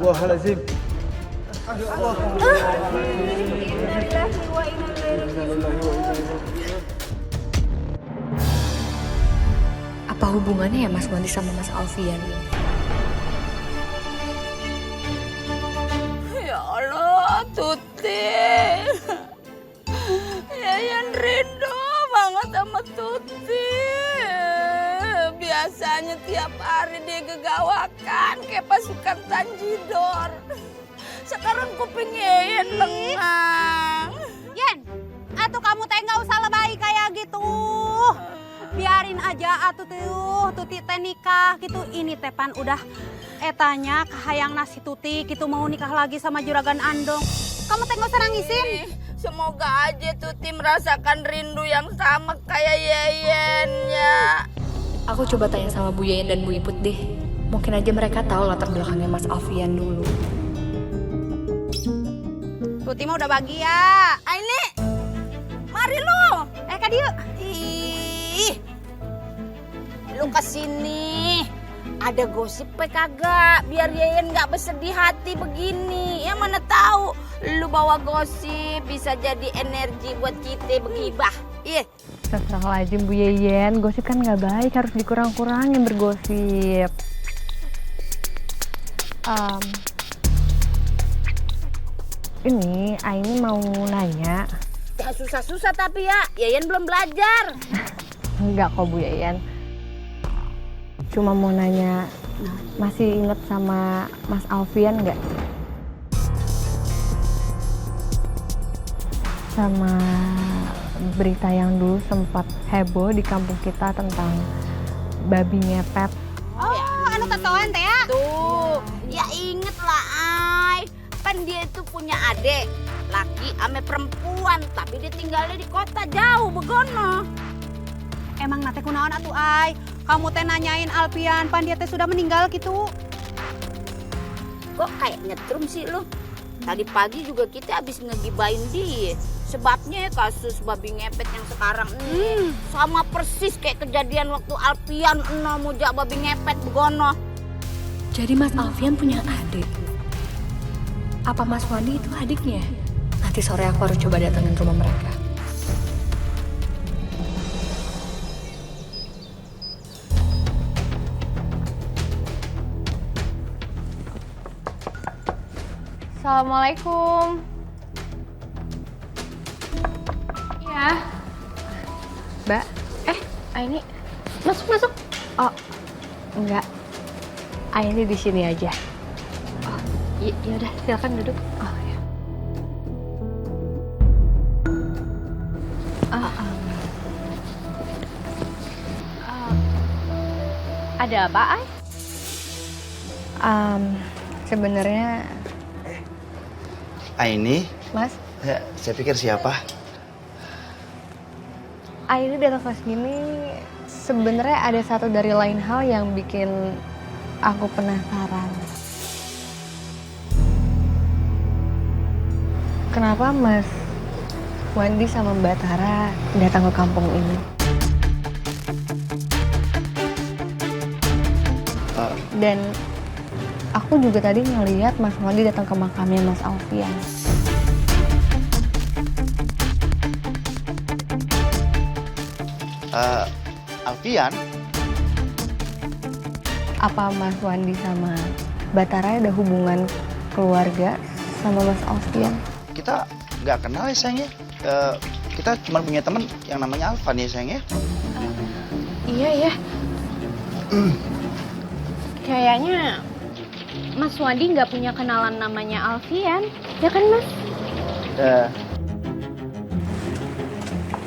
Astagfirullahaladzim. Apa hubungannya ya Mas Wandi sama Mas Alfian? Ya Allah, Tuti. Yayan rindu banget sama Tuti. Biasanya tiap hari dia gegawakan kayak pasukan Tanjidor. Sekarang kuping Yayan lengang. Yen, atuh kamu teh nggak usah lebay kayak gitu. Biarin aja atuh tuh, Tuti teh nikah gitu. Ini tepan udah etanya kahayang nasi Tuti gitu mau nikah lagi sama juragan Andong. Kamu teh nggak usah nangisin. Semoga aja Tuti merasakan rindu yang sama kayak Yayan ya. Aku coba tanya sama Bu Yayan dan Bu Iput deh. Mungkin aja mereka tahu latar belakangnya Mas Alfian dulu. Tuti mah udah bahagia. Ini, mari lu. Kak Diu. Ih, lu kesini. Ada gosip kagak? Biar Yayan nggak bersedih hati begini. Ya mana tahu, lu bawa gosip bisa jadi energi buat kita begibah. Iya. Astagfirullahaladzim Bu Yeyen, gosip kan nggak baik, harus dikurang-kurangin bergosip. Ini Aini mau nanya. Ya susah-susah tapi ya, Yayan belum belajar. Enggak kok Bu Yeyen. Cuma mau nanya, masih inget sama Mas Alfian nggak? Sama berita yang dulu sempat heboh di kampung kita tentang babi ngepet. Oh, anu tatoan teh ya? Tuh, ya inget lah Ay. Kan dia itu punya adik, laki ame perempuan, tapi dia tinggalnya di kota jauh begono. Emang nate kunaon atuh ay? Kamu teh nanyain Alfian, pan dia teh sudah meninggal gitu. Kok kayak nyetrum sih lu? Tadi pagi juga kita habis ngegibain dia. Sebabnya kasus babi ngepet yang sekarang ini sama persis kayak kejadian waktu Alfian mujak babi ngepet begono. Jadi Mas Alfian punya adik. Apa Mas Wandi itu adiknya? Nanti sore aku harus coba datengin rumah mereka. Assalamualaikum. Ya. Mbak, Aini, masuk. Oh, enggak. Aini di sini aja. Oh, ya udah, silakan duduk. Oh ya. Ada apa, Ay? Sebenarnya Aini, Mas, ya, saya pikir siapa? Aini datang ke sini sebenarnya ada satu dari lain hal yang bikin aku penasaran. Kenapa Mas Wandi sama Mbak Tara datang ke kampung ini? Dan aku juga tadi ngeliat Mas Wandi datang ke makamnya Mas Alfian. Alfian? Apa Mas Wandi sama Mbak Tara ada hubungan keluarga sama Mas Alfian? Kita nggak kenal ya sayang ya. Kita cuma punya teman yang namanya Alvan ya sayang ya. Iya ya. Kayaknya Mas Wandi nggak punya kenalan namanya Alfian, ya kan Mas?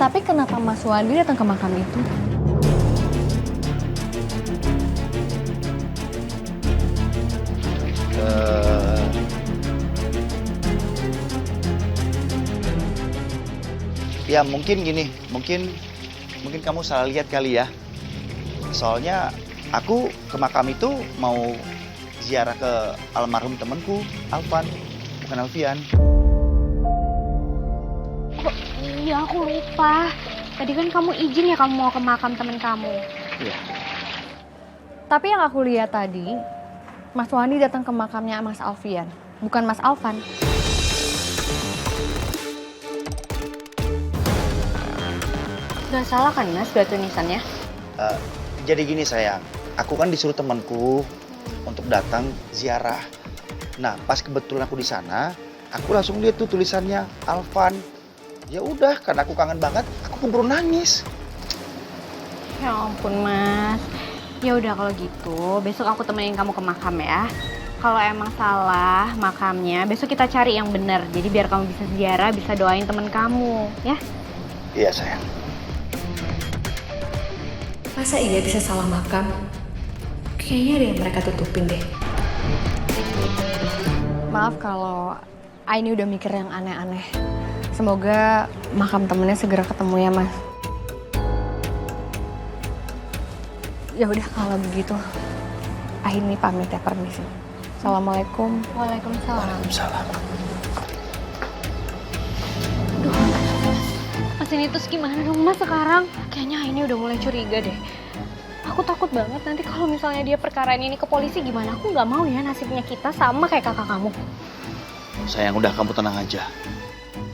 Tapi kenapa Mas Wandi datang ke makam itu? Ya mungkin gini, mungkin kamu salah lihat kali ya. Soalnya aku ke makam itu mau ziarah ke almarhum temanku, Alvan, bukan Alfian. Oh, iya aku lupa. Tadi kan kamu izin ya kamu mau ke makam teman kamu. Iya. Tapi yang aku lihat tadi, Mas Wandi datang ke makamnya Mas Alfian, bukan Mas Alvan. Gak salah kan Mas batu nisannya? Jadi gini sayang, aku kan disuruh temanku untuk datang ziarah. Nah, pas kebetulan aku di sana, aku langsung lihat tuh tulisannya Alvan. Ya udah, karena aku kangen banget, aku keburu nangis. Ya ampun Mas. Ya udah kalau gitu, besok aku temenin kamu ke makam ya. Kalau emang salah makamnya, besok kita cari yang benar. Jadi biar kamu bisa ziarah, bisa doain temen kamu, ya? Iya sayang. Masa iya bisa salah makam? Kayaknya ada yang mereka tutupin deh. Maaf kalau Aini udah mikir yang aneh-aneh. Semoga makam temennya segera ketemu ya, Mas. Ya udah kalau begitu, Aini pamit ya, permisi. Assalamualaikum. Waalaikumsalam. Waalaikumsalam. Mas ini terus gimana dong Mas sekarang? Kayaknya ini udah mulai curiga deh. Aku takut banget nanti kalau misalnya dia perkarain ini ke polisi gimana? Aku nggak mau ya nasibnya kita sama kayak kakak kamu. Sayang, udah kamu tenang aja.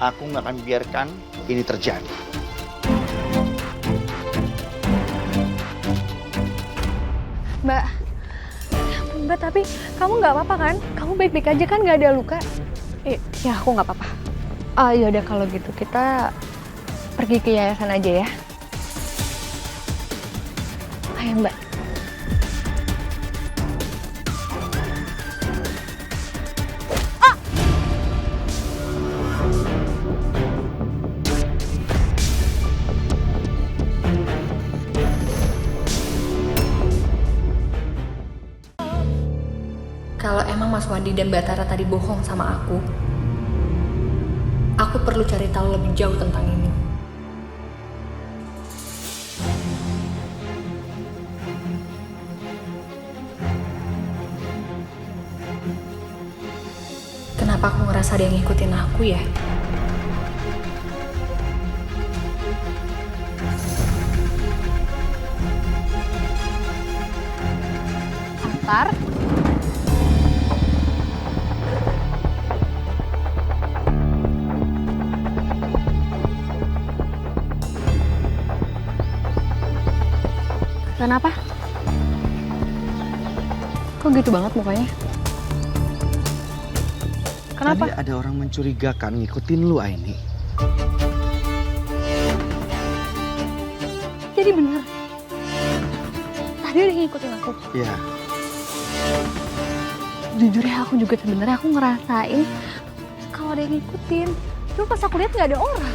Aku nggak akan biarkan ini terjadi. Mbak, tapi kamu nggak apa-apa kan? Kamu baik-baik aja kan, nggak ada luka? Ya aku nggak apa-apa. Yaudah kalau gitu kita pergi ke yayasan aja ya. Ayo Mbak. Kalau emang Mas Wandi dan Mbak Tara tadi bohong sama aku perlu cari tahu lebih jauh tentang ini. Kenapa aku ngerasa ada yang ngikutin aku ya? Antar. Kenapa? Kok gitu banget mukanya? Kenapa? Tadi ada orang mencurigakan ngikutin lu, Aini. Jadi bener. Tadi ada yang ngikutin aku. Iya. Jujur ya, aku juga sebenarnya aku ngerasain kalau ada yang ngikutin. Cuma pas aku lihat nggak ada orang.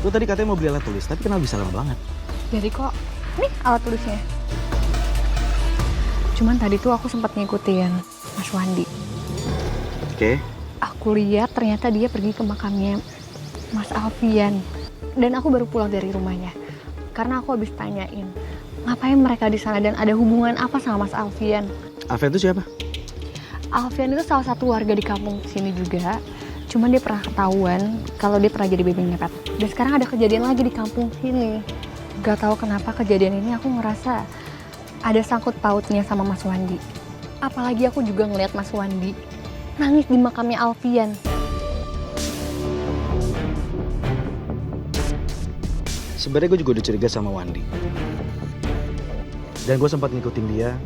Lu tadi katanya mau beli alat tulis, tapi kenapa bisa lama banget? Jadi kok, nih alat tulisnya. Cuman tadi tuh aku sempat ngikutin Mas Wandi. Oke. Aku lihat ternyata dia pergi ke makamnya Mas Alfian. Dan aku baru pulang dari rumahnya. Karena aku habis tanyain, ngapain mereka di sana dan ada hubungan apa sama Mas Alfian? Alfian itu siapa? Alfian itu salah satu warga di kampung sini juga. Cuman dia pernah ketahuan kalau dia pernah jadi babi ngepet. Dan sekarang ada kejadian lagi di kampung sini. Gak tahu kenapa kejadian ini aku ngerasa ada sangkut pautnya sama Mas Wandi. Apalagi aku juga ngeliat Mas Wandi nangis di makamnya Alfian. Sebenarnya gue juga udah curiga sama Wandi. Dan gue sempat ngikutin dia,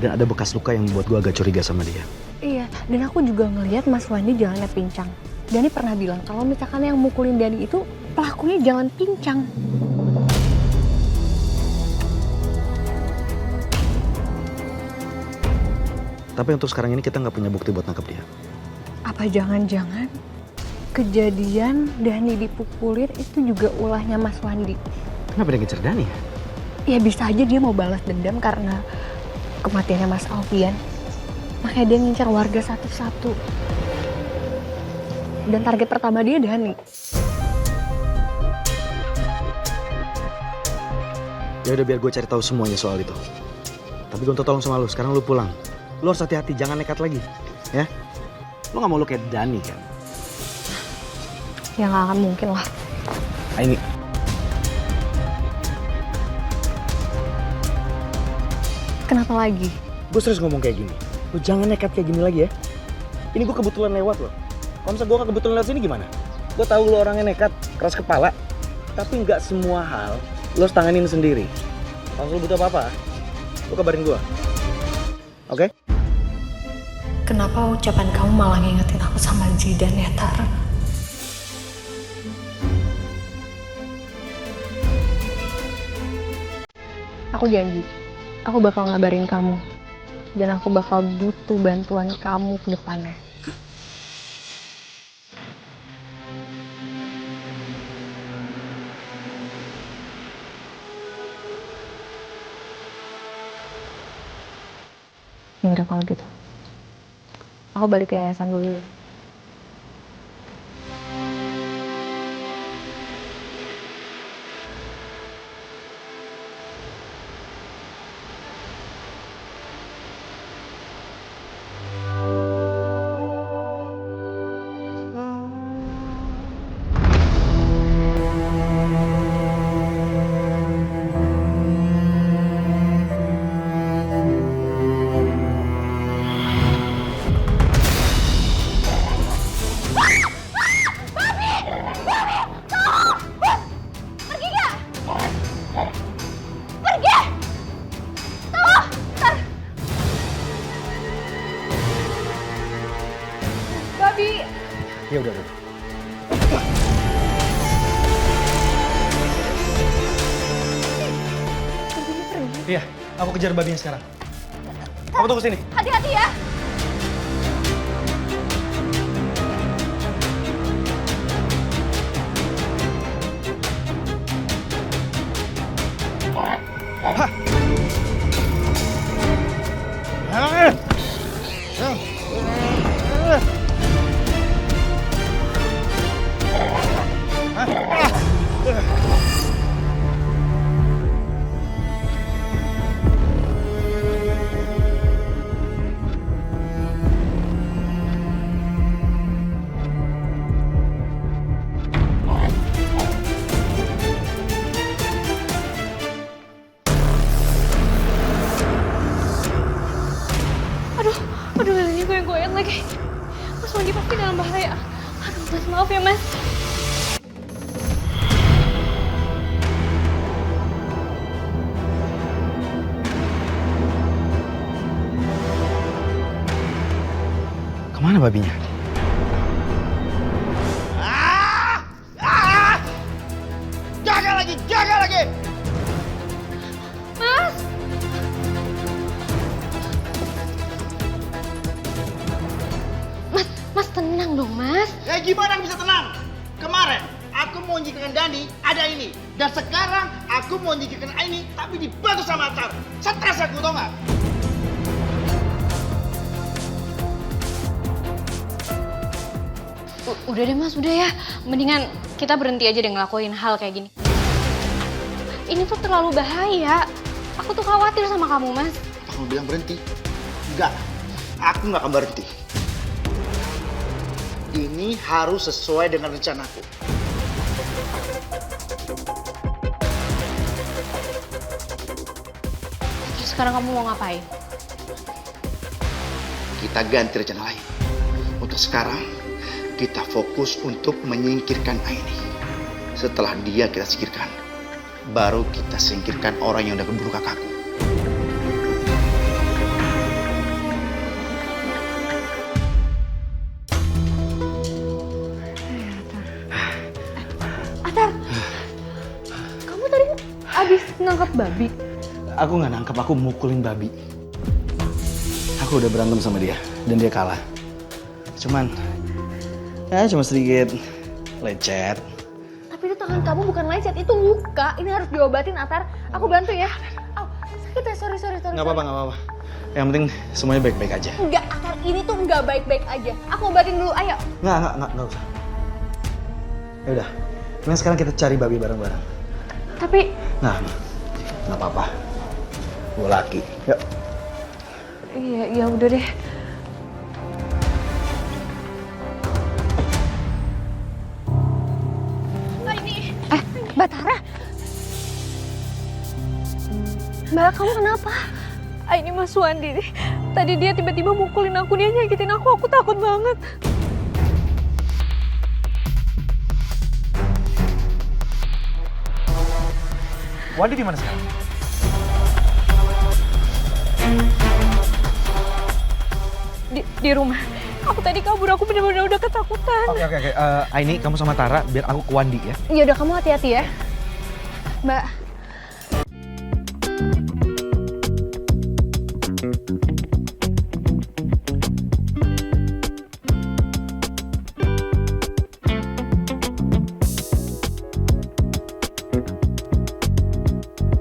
dan ada bekas luka yang membuat gue agak curiga sama dia. Iya, dan aku juga ngeliat Mas Wandi jalannya pincang. Dani pernah bilang kalau misalkan yang mukulin Dani itu pelakunya jalan pincang. Tapi untuk sekarang ini kita nggak punya bukti buat nangkep dia. Apa jangan-jangan kejadian Dani dipukulin itu juga ulahnya Mas Wandi? Kenapa dia ngejar Dani ya? Ya bisa aja dia mau balas dendam karena kematiannya Mas Alfian. Makanya dia ngincar warga satu-satu. Dan target pertama dia Dani. Ya udah, biar gue cari tahu semuanya soal itu. Tapi gue minta tolong sama lu, sekarang lu pulang. Lu harus hati-hati, jangan nekat lagi, ya. Lu nggak mau lu kayak Dani kan? Ya nggak akan mungkin lah. Ini. Kenapa lagi? Gue serius ngomong kayak gini. Lu jangan nekat kayak gini lagi ya. Ini gue kebetulan lewat loh. Kalau misalnya gue gak kebetulan lewat sini gimana? Gue tahu lu orangnya nekat, keras kepala. Tapi nggak semua hal lu harus tanganin sendiri. Kalau lu butuh apa-apa, lu kabarin gue. Oke? Kenapa ucapan kamu malah ngingetin aku sama Zidan ya, Tar? Aku janji, aku bakal ngabarin kamu. Dan aku bakal butuh bantuan kamu ke depannya. Ya udah kalau gitu. Aku balik ke yayasan dulu. Ya udah. Iya, aku kejar babinya sekarang. Kamu tunggu sini. Hati-hati ya. Aduh, ini gue yang goyang lagi. Mas Wandi pasti dalam bahaya. Aduh, Mas, maaf ya, Mas. Kemana babinya? Jaga lagi! Mas, tenang dong, Mas. Ya gimana bisa tenang? Kemarin aku mau nyingkirkan Dani, ada ini. Dan sekarang aku mau nyingkirkan ini, tapi dibantu sama Atar. Stres aku, tau gak? Udah deh Mas, udah ya. Mendingan kita berhenti aja deh ngelakuin hal kayak gini. Ini tuh terlalu bahaya. Aku tuh khawatir sama kamu, Mas. Kamu bilang berhenti? Enggak, aku gak akan berhenti. Ini harus sesuai dengan rencanaku. Terus sekarang kamu mau ngapain? Kita ganti rencana lain. Untuk sekarang, kita fokus untuk menyingkirkan Aini. Setelah dia kita singkirkan, baru kita singkirkan orang yang udah keburu kakakku. Atar, kamu tadi abis nangkap babi. Aku nggak nangkep, aku mukulin babi. Aku udah berantem sama dia dan dia kalah. Cuma sedikit lecet. Tapi itu tangan kamu bukan lecet, itu luka. Ini harus diobatin, Atar. Aku bantu ya. Oh, sakit ya, sorry. Nggak apa-apa. Yang penting semuanya baik-baik aja. Enggak, Atar, ini tuh enggak baik-baik aja. Aku obatin dulu, ayo. Nggak usah. Ya udah, nah sekarang kita cari babi bareng-bareng. Tapi Nggak apa-apa. Gue laki. Yuk. iya udah deh. Mbak Tara. Mbak, kamu kenapa? ini Mas Wandi. Tadi dia tiba-tiba mukulin aku, dia nyakitin aku takut banget. Wandi di mana sekarang? Di rumah. Aku tadi kabur, aku benar-benar udah ketakutan. Oke. Aini, kamu sama Tara, biar aku ke Wandi ya. Ya udah, kamu hati-hati ya. Mbak,